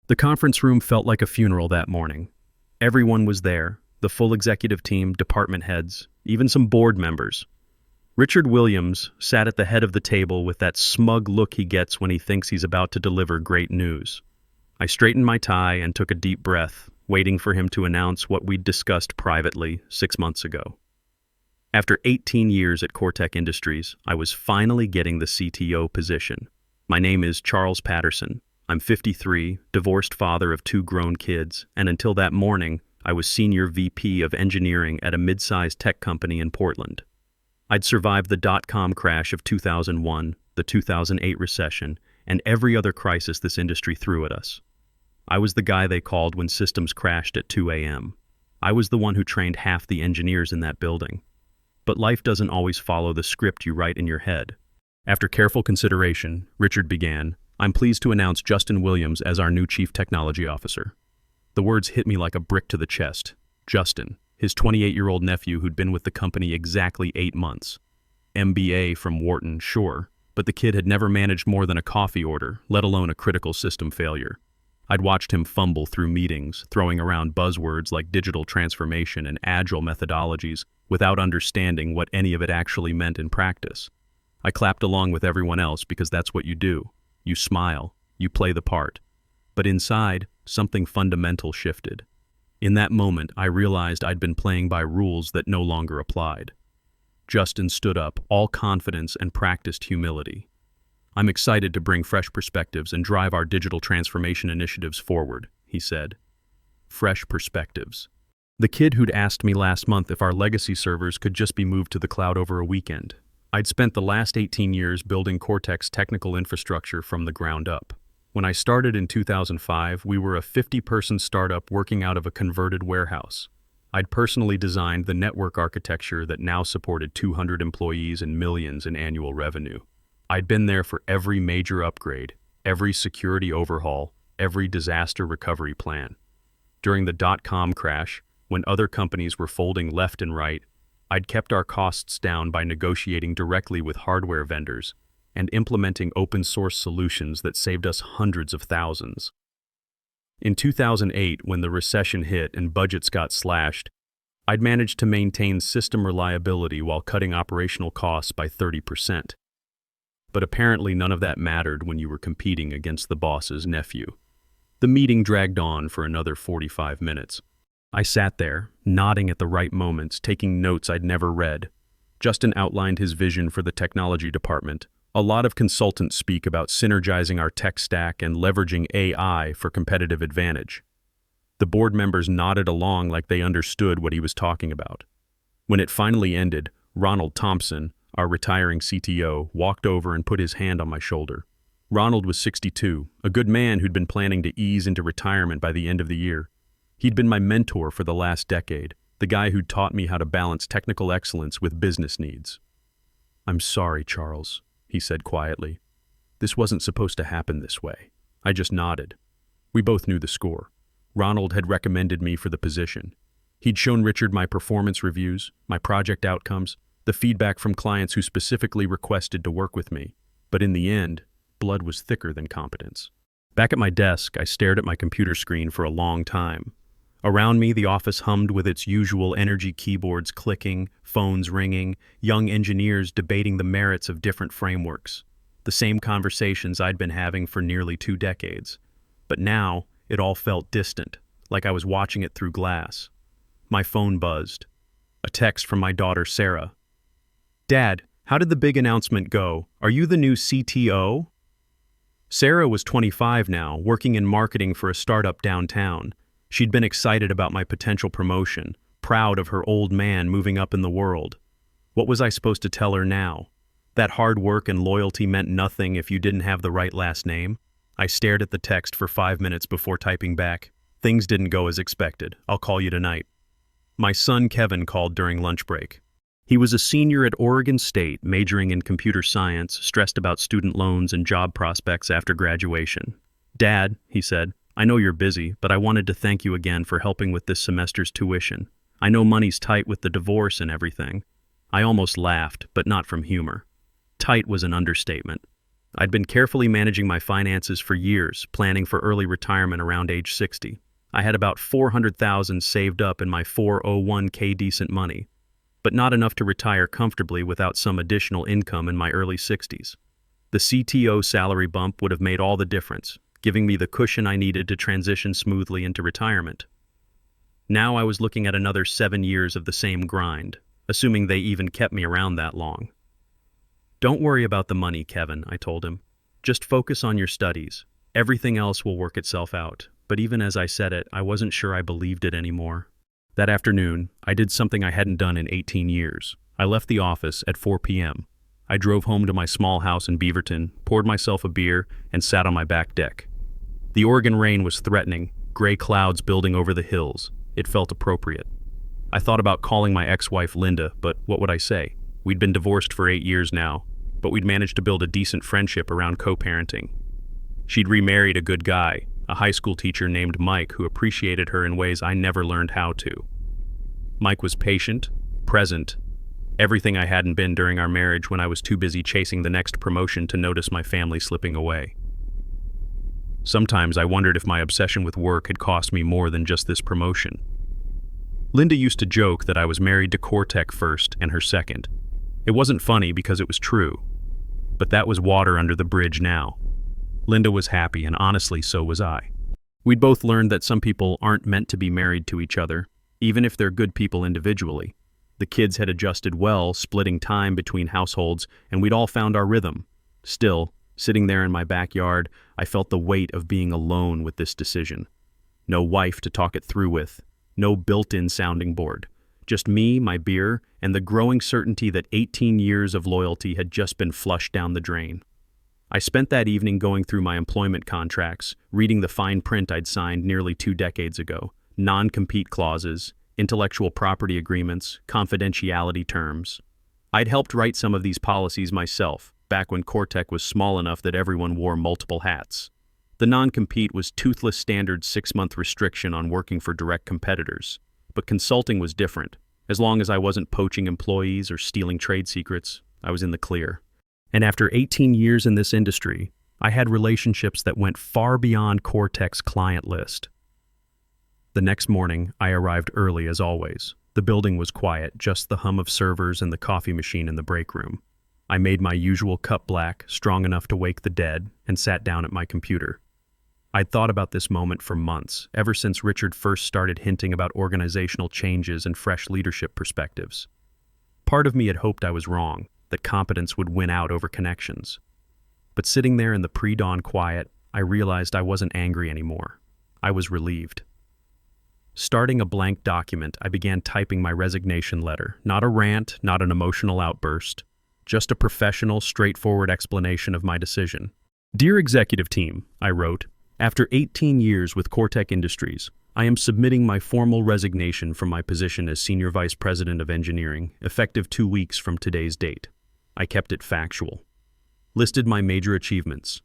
The conference room felt like a funeral that morning. Everyone was there, the full executive team, department heads, even some board members. Richard Williams sat at the head of the table with that smug look he gets when he thinks he's about to deliver great news. I straightened my tie and took a deep breath, waiting for him to announce what we'd discussed privately 6 months ago. After 18 years at Cortec Industries, I was finally getting the CTO position. My name is Charles Patterson. I'm 53, divorced father of 2 grown kids, and until that morning, I was Senior VP of Engineering at a mid-sized tech company in Portland. I'd survived the dot-com crash of 2001, the 2008 recession, and every other crisis this industry threw at us. I was the guy they called when systems crashed at 2 a.m. I was the one who trained half the engineers in that building. But life doesn't always follow the script you write in your head. After careful consideration, Richard began, "I'm pleased to announce Justin Williams as our new Chief Technology Officer." The words hit me like a brick to the chest. Justin, his 28-year-old nephew who'd been with the company exactly 8 months. MBA from Wharton, sure, but the kid had never managed more than a coffee order, let alone a critical system failure. I'd watched him fumble through meetings, throwing around buzzwords like digital transformation and agile methodologies without understanding what any of it actually meant in practice. I clapped along with everyone else because that's what you do. You smile, you play the part. But inside, something fundamental shifted. In that moment, I realized I'd been playing by rules that no longer applied. Justin stood up, all confidence, and practiced humility. "I'm excited to bring fresh perspectives and drive our digital transformation initiatives forward," he said. Fresh perspectives. The kid who'd asked me last month if our legacy servers could just be moved to the cloud over a weekend. I'd spent the last 18 years building Cortec's technical infrastructure from the ground up. When I started in 2005, we were a 50-person startup working out of a converted warehouse. I'd personally designed the network architecture that now supported 200 employees and millions in annual revenue. I'd been there for every major upgrade, every security overhaul, every disaster recovery plan. During the dot-com crash, when other companies were folding left and right, I'd kept our costs down by negotiating directly with hardware vendors and implementing open-source solutions that saved us hundreds of thousands. In 2008, when the recession hit and budgets got slashed, I'd managed to maintain system reliability while cutting operational costs by 30%. But apparently none of that mattered when you were competing against the boss's nephew. The meeting dragged on for another 45 minutes. I sat there, nodding at the right moments, taking notes I'd never read. Justin outlined his vision for the technology department. A lot of consultants speak about synergizing our tech stack and leveraging AI for competitive advantage. The board members nodded along like they understood what he was talking about. When it finally ended, Ronald Thompson, our retiring CTO, walked over and put his hand on my shoulder. Ronald was 62, a good man who'd been planning to ease into retirement by the end of the year. He'd been my mentor for the last decade, the guy who'd taught me how to balance technical excellence with business needs. "I'm sorry, Charles," he said quietly. "This wasn't supposed to happen this way." I just nodded. We both knew the score. Ronald had recommended me for the position. He'd shown Richard my performance reviews, my project outcomes, the feedback from clients who specifically requested to work with me. But in the end, blood was thicker than competence. Back at my desk, I stared at my computer screen for a long time. Around me, the office hummed with its usual energy keyboards clicking, phones ringing, young engineers debating the merits of different frameworks. The same conversations I'd been having for nearly 2 decades. But now, it all felt distant, like I was watching it through glass. My phone buzzed. A text from my daughter, Sarah. "Dad, how did the big announcement go? Are you the new CTO?" Sarah was 25 now, working in marketing for a startup downtown. She'd been excited about my potential promotion, proud of her old man moving up in the world. What was I supposed to tell her now? That hard work and loyalty meant nothing if you didn't have the right last name? I stared at the text for 5 minutes before typing back. "Things didn't go as expected. I'll call you tonight." My son Kevin called during lunch break. He was a senior at Oregon State, majoring in computer science, stressed about student loans and job prospects after graduation. "Dad," he said, "I know you're busy, but I wanted to thank you again for helping with this semester's tuition. I know money's tight with the divorce and everything." I almost laughed, but not from humor. Tight was an understatement. I'd been carefully managing my finances for years, planning for early retirement around age 60. I had about $400,000 saved up in my 401k decent money, but not enough to retire comfortably without some additional income in my early 60s. The CTO salary bump would have made all the difference, giving me the cushion I needed to transition smoothly into retirement. Now I was looking at another 7 years of the same grind, assuming they even kept me around that long. "Don't worry about the money, Kevin," I told him. "Just focus on your studies. Everything else will work itself out." But even as I said it, I wasn't sure I believed it anymore. That afternoon, I did something I hadn't done in 18 years. I left the office at 4 p.m. I drove home to my small house in Beaverton, poured myself a beer, and sat on my back deck. The Oregon rain was threatening, gray clouds building over the hills. It felt appropriate. I thought about calling my ex-wife Linda, but what would I say? We'd been divorced for 8 years now, but we'd managed to build a decent friendship around co-parenting. She'd remarried a good guy, a high school teacher named Mike who appreciated her in ways I never learned how to. Mike was patient, present, everything I hadn't been during our marriage when I was too busy chasing the next promotion to notice my family slipping away. Sometimes I wondered if my obsession with work had cost me more than just this promotion. Linda used to joke that I was married to Cortec first and her second. It wasn't funny because it was true, but that was water under the bridge now. Linda was happy, and honestly, so was I. We'd both learned that some people aren't meant to be married to each other, even if they're good people individually. The kids had adjusted well, splitting time between households, and we'd all found our rhythm. Still, sitting there in my backyard, I felt the weight of being alone with this decision. No wife to talk it through with, no built-in sounding board. Just me, my beer, and the growing certainty that 18 years of loyalty had just been flushed down the drain. I spent that evening going through my employment contracts, reading the fine print I'd signed nearly 2 decades ago, non-compete clauses, intellectual property agreements, confidentiality terms. I'd helped write some of these policies myself, back when Cortec was small enough that everyone wore multiple hats. The non-compete was toothless standard 6-month restriction on working for direct competitors. But consulting was different. As long as I wasn't poaching employees or stealing trade secrets, I was in the clear. And after 18 years in this industry, I had relationships that went far beyond Cortec's client list. The next morning, I arrived early as always. The building was quiet, just the hum of servers and the coffee machine in the break room. I made my usual cup black, strong enough to wake the dead, and sat down at my computer. I'd thought about this moment for months, ever since Richard first started hinting about organizational changes and fresh leadership perspectives. Part of me had hoped I was wrong, that competence would win out over connections. But sitting there in the pre-dawn quiet, I realized I wasn't angry anymore. I was relieved. Starting a blank document, I began typing my resignation letter, not a rant, not an emotional outburst, just a professional, straightforward explanation of my decision. "Dear executive team," I wrote, "after 18 years with Cortec Industries, I am submitting my formal resignation from my position as Senior Vice President of Engineering, effective 2 weeks from today's date." I kept it factual. Listed my major achievements.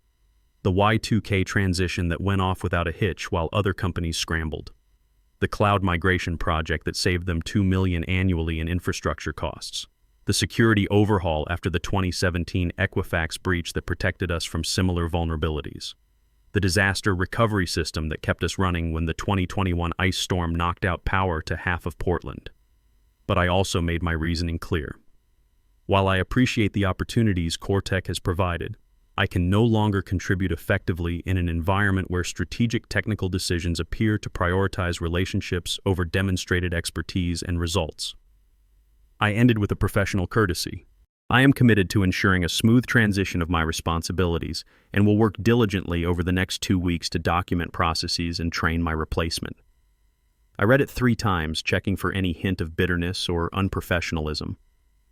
The Y2K transition that went off without a hitch while other companies scrambled. The cloud migration project that saved them $2 million annually in infrastructure costs. The security overhaul after the 2017 Equifax breach that protected us from similar vulnerabilities. The disaster recovery system that kept us running when the 2021 ice storm knocked out power to half of Portland. But I also made my reasoning clear. While I appreciate the opportunities Cortec has provided, I can no longer contribute effectively in an environment where strategic technical decisions appear to prioritize relationships over demonstrated expertise and results. I ended with a professional courtesy. I am committed to ensuring a smooth transition of my responsibilities and will work diligently over the next 2 weeks to document processes and train my replacement. I read it 3 times, checking for any hint of bitterness or unprofessionalism.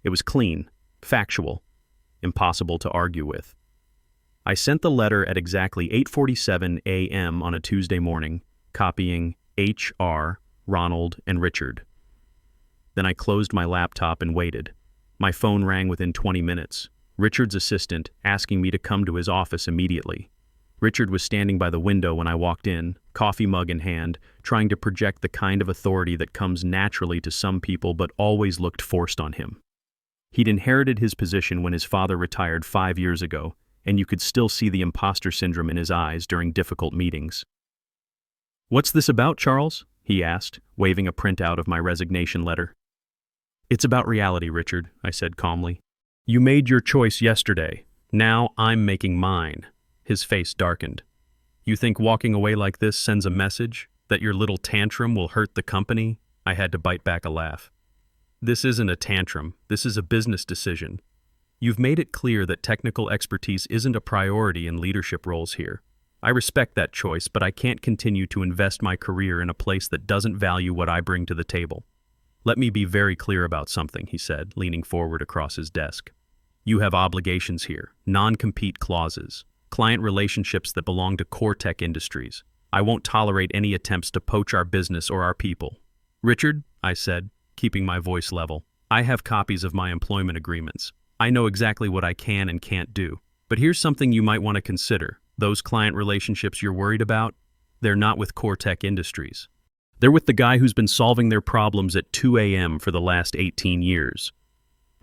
It was clean, factual, impossible to argue with. I sent the letter at exactly 8:47 a.m. on a Tuesday morning, copying HR, Ronald, and Richard. Then I closed my laptop and waited. My phone rang within 20 minutes. Richard's assistant asking me to come to his office immediately. Richard was standing by the window when I walked in, coffee mug in hand, trying to project the kind of authority that comes naturally to some people but always looked forced on him. He'd inherited his position when his father retired 5 years ago, and you could still see the imposter syndrome in his eyes during difficult meetings. "What's this about, Charles?" he asked, waving a printout of my resignation letter. "It's about reality, Richard," I said calmly. "You made your choice yesterday. Now I'm making mine." His face darkened. "You think walking away like this sends a message? That your little tantrum will hurt the company?" I had to bite back a laugh. "This isn't a tantrum. This is a business decision. You've made it clear that technical expertise isn't a priority in leadership roles here. I respect that choice, but I can't continue to invest my career in a place that doesn't value what I bring to the table. Let me be very clear about something," he said, leaning forward across his desk. "You have obligations here, non-compete clauses, client relationships that belong to core tech industries. I won't tolerate any attempts to poach our business or our people." "Richard," I said, keeping my voice level, "I have copies of my employment agreements. I know exactly what I can and can't do. But here's something you might want to consider. Those client relationships you're worried about, they're not with core tech industries. They're with the guy who's been solving their problems at 2 a.m. for the last 18 years.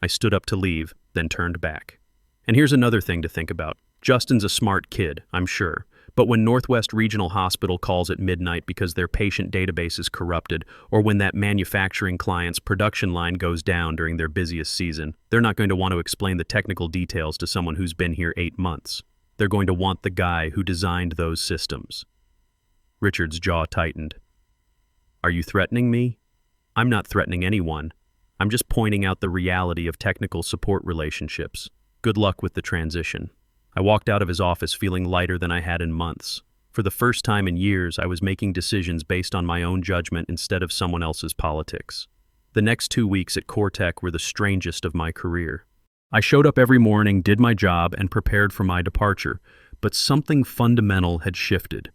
I stood up to leave, then turned back. And here's another thing to think about. Justin's a smart kid, I'm sure. But when Northwest Regional Hospital calls at midnight because their patient database is corrupted, or when that manufacturing client's production line goes down during their busiest season, they're not going to want to explain the technical details to someone who's been here 8 months. They're going to want the guy who designed those systems." Richard's jaw tightened. "Are you threatening me?" "I'm not threatening anyone. I'm just pointing out the reality of technical support relationships. Good luck with the transition." I walked out of his office feeling lighter than I had in months. For the first time in years, I was making decisions based on my own judgment instead of someone else's politics. The next 2 weeks at CoreTech were the strangest of my career. I showed up every morning, did my job, and prepared for my departure, but something fundamental had shifted.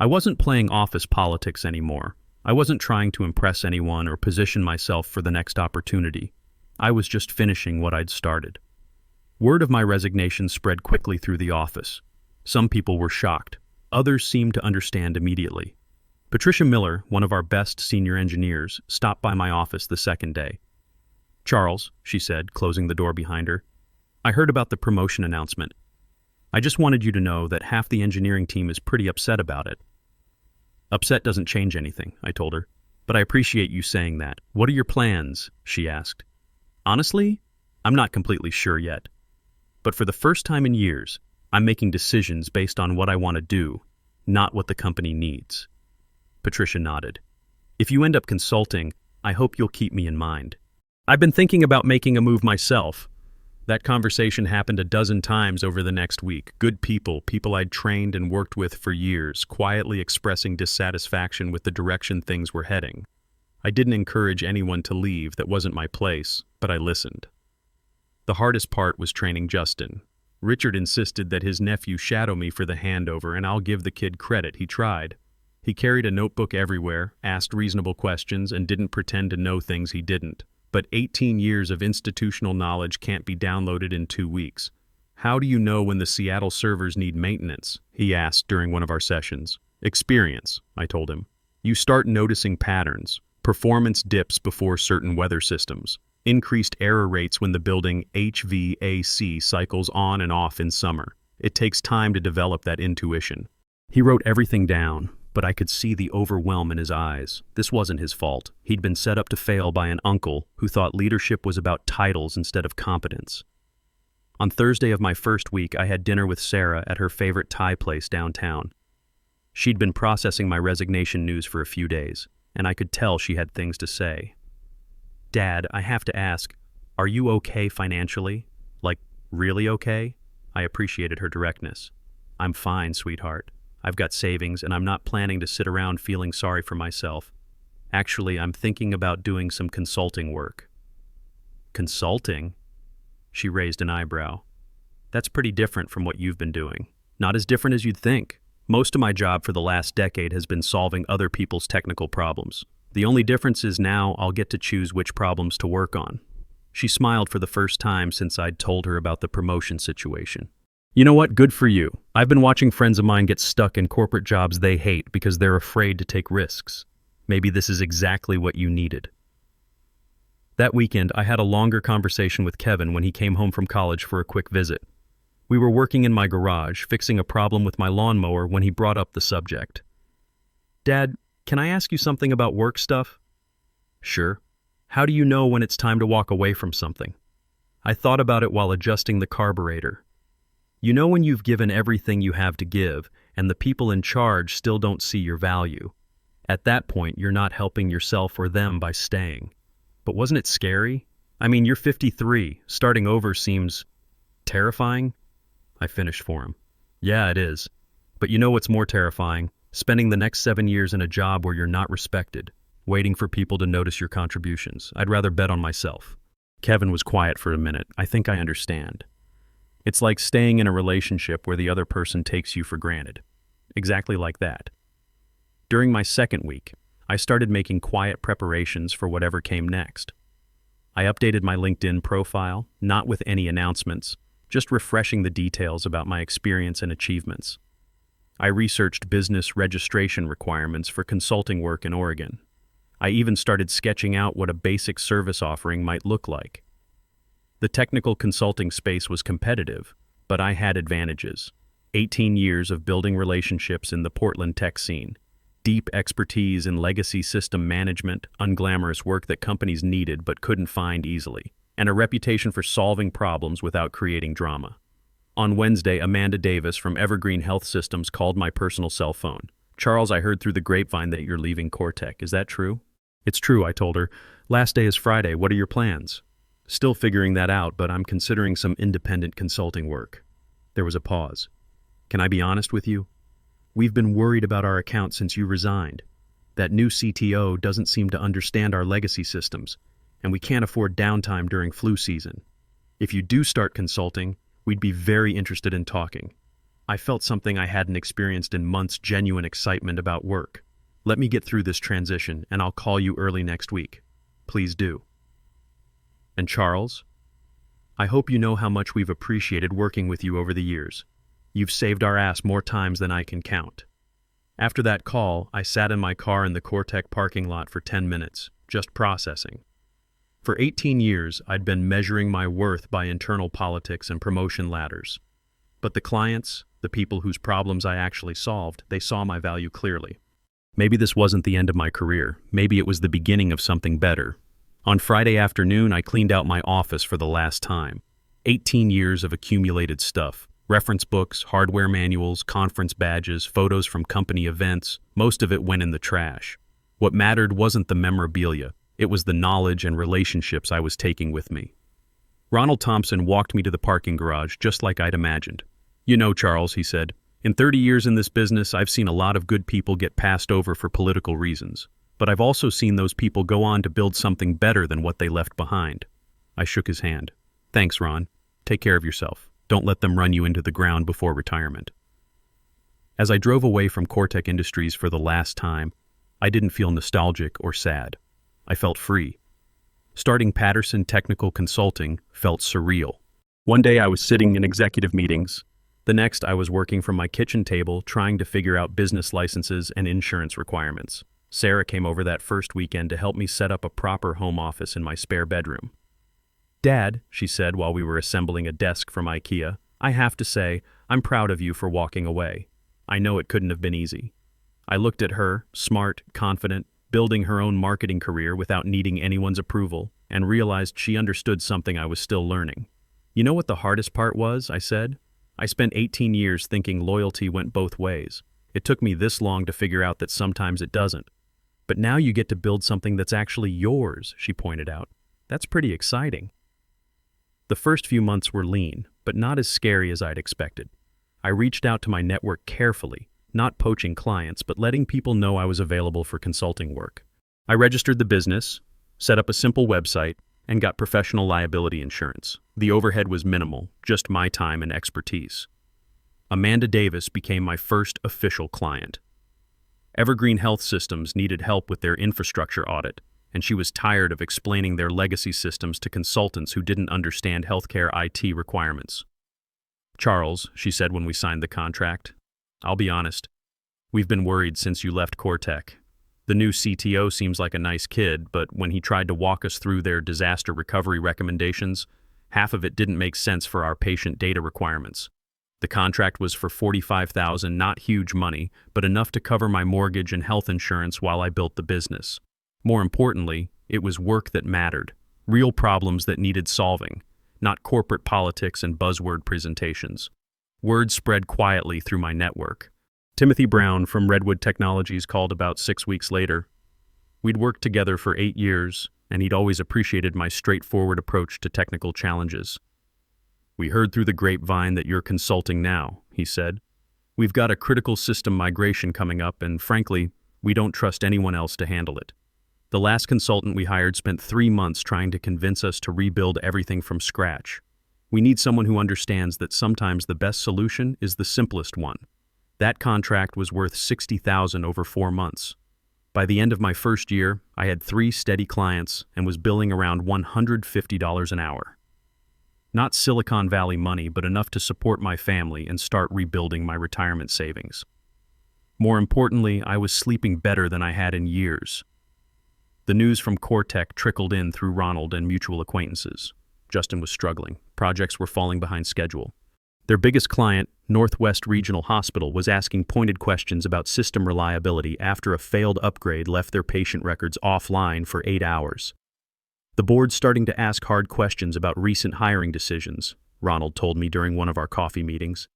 I wasn't playing office politics anymore. I wasn't trying to impress anyone or position myself for the next opportunity. I was just finishing what I'd started. Word of my resignation spread quickly through the office. Some people were shocked. Others seemed to understand immediately. Patricia Miller, one of our best senior engineers, stopped by my office the second day. "Charles," she said, closing the door behind her, "I heard about the promotion announcement. I just wanted you to know that half the engineering team is pretty upset about it." "Upset doesn't change anything," I told her. "But I appreciate you saying that. What are your plans?" she asked. "Honestly, I'm not completely sure yet. But for the first time in years, I'm making decisions based on what I want to do, not what the company needs." Patricia nodded. "If you end up consulting, I hope you'll keep me in mind. I've been thinking about making a move myself." That conversation happened a dozen times over the next week. Good people I'd trained and worked with for years, quietly expressing dissatisfaction with the direction things were heading. I didn't encourage anyone to leave. That wasn't my place, but I listened. The hardest part was training Justin. Richard insisted that his nephew shadow me for the handover, and I'll give the kid credit, he tried. He carried a notebook everywhere, asked reasonable questions, and didn't pretend to know things he didn't. But 18 years of institutional knowledge can't be downloaded in 2 weeks. "How do you know when the Seattle servers need maintenance?" he asked during one of our sessions. "Experience," I told him. "You start noticing patterns, performance dips before certain weather systems, increased error rates when the building HVAC cycles on and off in summer. It takes time to develop that intuition." He wrote everything down, but I could see the overwhelm in his eyes. This wasn't his fault. He'd been set up to fail by an uncle who thought leadership was about titles instead of competence. On Thursday of my first week, I had dinner with Sarah at her favorite Thai place downtown. She'd been processing my resignation news for a few days, and I could tell she had things to say. "Dad, I have to ask, are you okay financially? Like, really okay?" I appreciated her directness. "I'm fine, sweetheart. I've got savings, and I'm not planning to sit around feeling sorry for myself. Actually, I'm thinking about doing some consulting work." "Consulting?" She raised an eyebrow. "That's pretty different from what you've been doing. Not as different as you'd think. Most of my job for the last decade has been solving other people's technical problems. The only difference is now I'll get to choose which problems to work on." She smiled for the first time since I'd told her about the promotion situation. "You know what? Good for you. I've been watching friends of mine get stuck in corporate jobs they hate because they're afraid to take risks. Maybe this is exactly what you needed." That weekend, I had a longer conversation with Kevin when he came home from college for a quick visit. We were working in my garage, fixing a problem with my lawnmower when he brought up the subject. Dad, can I ask you something about work stuff? Sure. How do you know when it's time to walk away from something? I thought about it while adjusting the carburetor. You know when you've given everything you have to give, and the people in charge still don't see your value. At that point, you're not helping yourself or them by staying. But wasn't it scary? I mean, you're 53. Starting over seems terrifying. I finished for him. Yeah, it is. But you know what's more terrifying? Spending the next 7 years in a job where you're not respected, waiting for people to notice your contributions. I'd rather bet on myself. Kevin was quiet for a minute. I think I understand. It's like staying in a relationship where the other person takes you for granted. Exactly like that. During my second week, I started making quiet preparations for whatever came next. I updated my LinkedIn profile, not with any announcements, just refreshing the details about my experience and achievements. I researched business registration requirements for consulting work in Oregon. I even started sketching out what a basic service offering might look like. The technical consulting space was competitive, but I had advantages. 18 years of building relationships in the Portland tech scene, deep expertise in legacy system management, unglamorous work that companies needed but couldn't find easily, and a reputation for solving problems without creating drama. On Wednesday, Amanda Davis from Evergreen Health Systems called my personal cell phone. Charles, I heard through the grapevine that you're leaving Cortec. Is that true? It's true, I told her. Last day is Friday. What are your plans? Still figuring that out, but I'm considering some independent consulting work. There was a pause. Can I be honest with you? We've been worried about our account since you resigned. That new CTO doesn't seem to understand our legacy systems, and we can't afford downtime during flu season. If you do start consulting, we'd be very interested in talking. I felt something I hadn't experienced in months, genuine excitement about work. Let me get through this transition, and I'll call you early next week. Please do. And Charles, I hope you know how much we've appreciated working with you over the years. You've saved our ass more times than I can count. After that call, I sat in my car in the Cortec parking lot for 10 minutes, just processing. For 18 years, I'd been measuring my worth by internal politics and promotion ladders. But the clients, the people whose problems I actually solved, they saw my value clearly. Maybe this wasn't the end of my career. Maybe it was the beginning of something better. On Friday afternoon, I cleaned out my office for the last time. 18 years of accumulated stuff. Reference books, hardware manuals, conference badges, photos from company events. Most of it went in the trash. What mattered wasn't the memorabilia. It was the knowledge and relationships I was taking with me. Ronald Thompson walked me to the parking garage just like I'd imagined. You know, Charles, he said, in 30 years in this business, I've seen a lot of good people get passed over for political reasons. But I've also seen those people go on to build something better than what they left behind. I shook his hand. Thanks, Ron. Take care of yourself. Don't let them run you into the ground before retirement. As I drove away from Cortec Industries for the last time, I didn't feel nostalgic or sad. I felt free. Starting Patterson Technical Consulting felt surreal. One day I was sitting in executive meetings. The next I was working from my kitchen table trying to figure out business licenses and insurance requirements. Sarah came over that first weekend to help me set up a proper home office in my spare bedroom. Dad, she said while we were assembling a desk from IKEA, I have to say, I'm proud of you for walking away. I know it couldn't have been easy. I looked at her, smart, confident, building her own marketing career without needing anyone's approval, and realized she understood something I was still learning. You know what the hardest part was, I said? I spent 18 years thinking loyalty went both ways. It took me this long to figure out that sometimes it doesn't. But now you get to build something that's actually yours, she pointed out. That's pretty exciting. The first few months were lean, but not as scary as I'd expected. I reached out to my network carefully, not poaching clients, but letting people know I was available for consulting work. I registered the business, set up a simple website, and got professional liability insurance. The overhead was minimal, just my time and expertise. Amanda Davis became my first official client. Evergreen Health Systems needed help with their infrastructure audit, and she was tired of explaining their legacy systems to consultants who didn't understand healthcare IT requirements. Charles, she said when we signed the contract, I'll be honest, we've been worried since you left Cortec. The new CTO seems like a nice kid, but when he tried to walk us through their disaster recovery recommendations, half of it didn't make sense for our patient data requirements. The contract was for $45,000, not huge money, but enough to cover my mortgage and health insurance while I built the business. More importantly, it was work that mattered, real problems that needed solving, not corporate politics and buzzword presentations. Word spread quietly through my network. Timothy Brown from Redwood Technologies called about 6 weeks later. We'd worked together for 8 years, and he'd always appreciated my straightforward approach to technical challenges. "We heard through the grapevine that you're consulting now," he said. "We've got a critical system migration coming up, and frankly, we don't trust anyone else to handle it. The last consultant we hired spent 3 months trying to convince us to rebuild everything from scratch. We need someone who understands that sometimes the best solution is the simplest one." That contract was worth $60,000 over 4 months. By the end of my first year, I had 3 steady clients and was billing around $150 an hour. Not Silicon Valley money, but enough to support my family and start rebuilding my retirement savings. More importantly, I was sleeping better than I had in years. The news from CoreTech trickled in through Ronald and mutual acquaintances. Justin was struggling. Projects were falling behind schedule. Their biggest client, Northwest Regional Hospital, was asking pointed questions about system reliability after a failed upgrade left their patient records offline for 8 hours. "The board's starting to ask hard questions about recent hiring decisions," Ronald told me during one of our coffee meetings.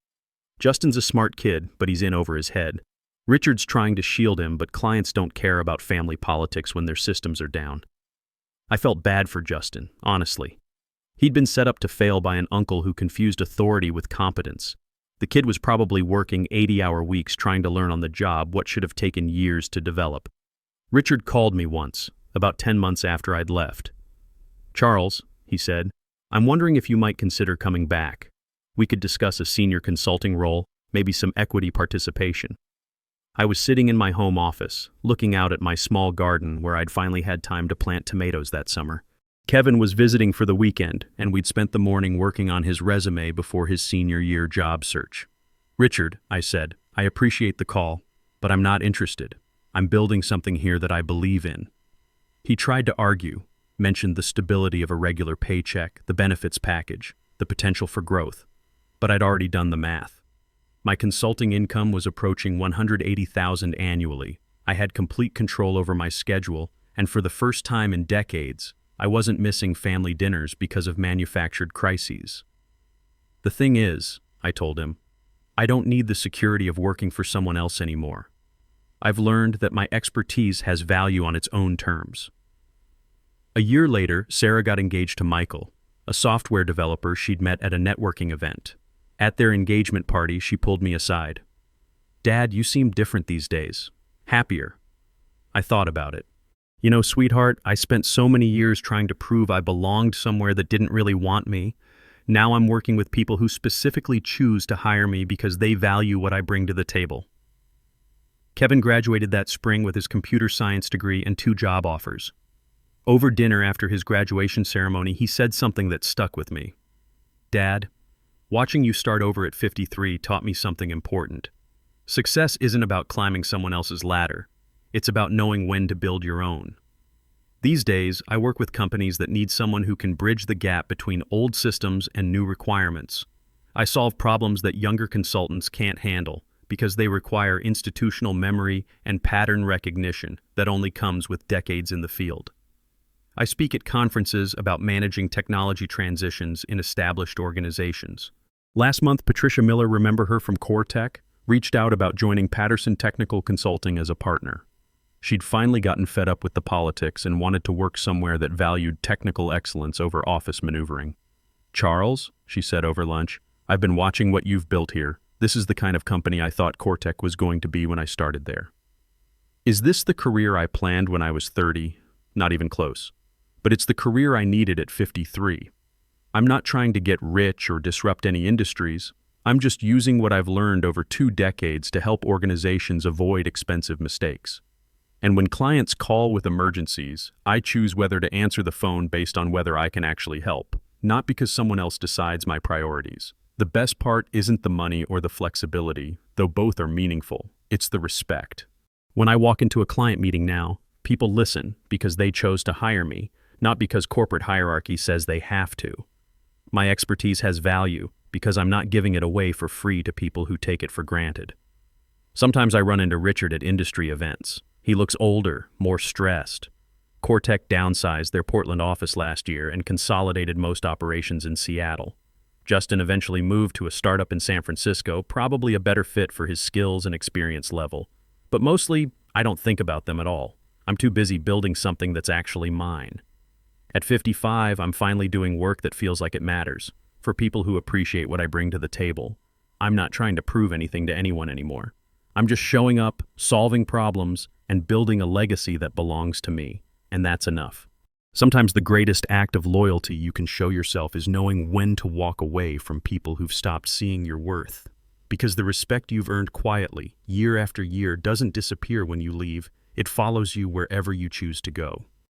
"Justin's a smart kid, but he's in over his head. Richard's trying to shield him, but clients don't care about family politics when their systems are down." I felt bad for Justin, honestly. He'd been set up to fail by an uncle who confused authority with competence. The kid was probably working 80-hour weeks trying to learn on the job what should have taken years to develop. Richard called me once, about 10 months after I'd left. "Charles," he said, "I'm wondering if you might consider coming back. We could discuss a senior consulting role, maybe some equity participation." I was sitting in my home office, looking out at my small garden where I'd finally had time to plant tomatoes that summer. Kevin was visiting for the weekend, and we'd spent the morning working on his resume before his senior year job search. "Richard," I said, "I appreciate the call, but I'm not interested. I'm building something here that I believe in." He tried to argue, mentioned the stability of a regular paycheck, the benefits package, the potential for growth. But I'd already done the math. My consulting income was approaching $180,000 annually. I had complete control over my schedule, and for the first time in decades, I wasn't missing family dinners because of manufactured crises. "The thing is," I told him, "I don't need the security of working for someone else anymore. I've learned that my expertise has value on its own terms." A year later, Sarah got engaged to Michael, a software developer she'd met at a networking event. At their engagement party, she pulled me aside. "Dad, you seem different these days. Happier." I thought about it. "You know, sweetheart, I spent so many years trying to prove I belonged somewhere that didn't really want me. Now I'm working with people who specifically choose to hire me because they value what I bring to the table." Kevin graduated that spring with his computer science degree and 2 job offers. Over dinner after his graduation ceremony, he said something that stuck with me. "Dad, watching you start over at 53 taught me something important. Success isn't about climbing someone else's ladder. It's about knowing when to build your own." These days, I work with companies that need someone who can bridge the gap between old systems and new requirements. I solve problems that younger consultants can't handle because they require institutional memory and pattern recognition that only comes with decades in the field. I speak at conferences about managing technology transitions in established organizations. Last month, Patricia Miller, remember her from CoreTech, reached out about joining Patterson Technical Consulting as a partner. She'd finally gotten fed up with the politics and wanted to work somewhere that valued technical excellence over office maneuvering. "Charles," she said over lunch, "I've been watching what you've built here. This is the kind of company I thought CoreTech was going to be when I started there." Is this the career I planned when I was 30? Not even close. But it's the career I needed at 53. I'm not trying to get rich or disrupt any industries. I'm just using what I've learned over 2 decades to help organizations avoid expensive mistakes. And when clients call with emergencies, I choose whether to answer the phone based on whether I can actually help, not because someone else decides my priorities. The best part isn't the money or the flexibility, though both are meaningful. It's the respect. When I walk into a client meeting now, people listen because they chose to hire me, not because corporate hierarchy says they have to. My expertise has value, because I'm not giving it away for free to people who take it for granted. Sometimes I run into Richard at industry events. He looks older, more stressed. Cortec downsized their Portland office last year and consolidated most operations in Seattle. Justin eventually moved to a startup in San Francisco, probably a better fit for his skills and experience level. But mostly, I don't think about them at all. I'm too busy building something that's actually mine. At 55, I'm finally doing work that feels like it matters, for people who appreciate what I bring to the table. I'm not trying to prove anything to anyone anymore. I'm just showing up, solving problems, and building a legacy that belongs to me, and that's enough. Sometimes the greatest act of loyalty you can show yourself is knowing when to walk away from people who've stopped seeing your worth. Because the respect you've earned quietly, year after year, doesn't disappear when you leave. It follows you wherever you choose to go.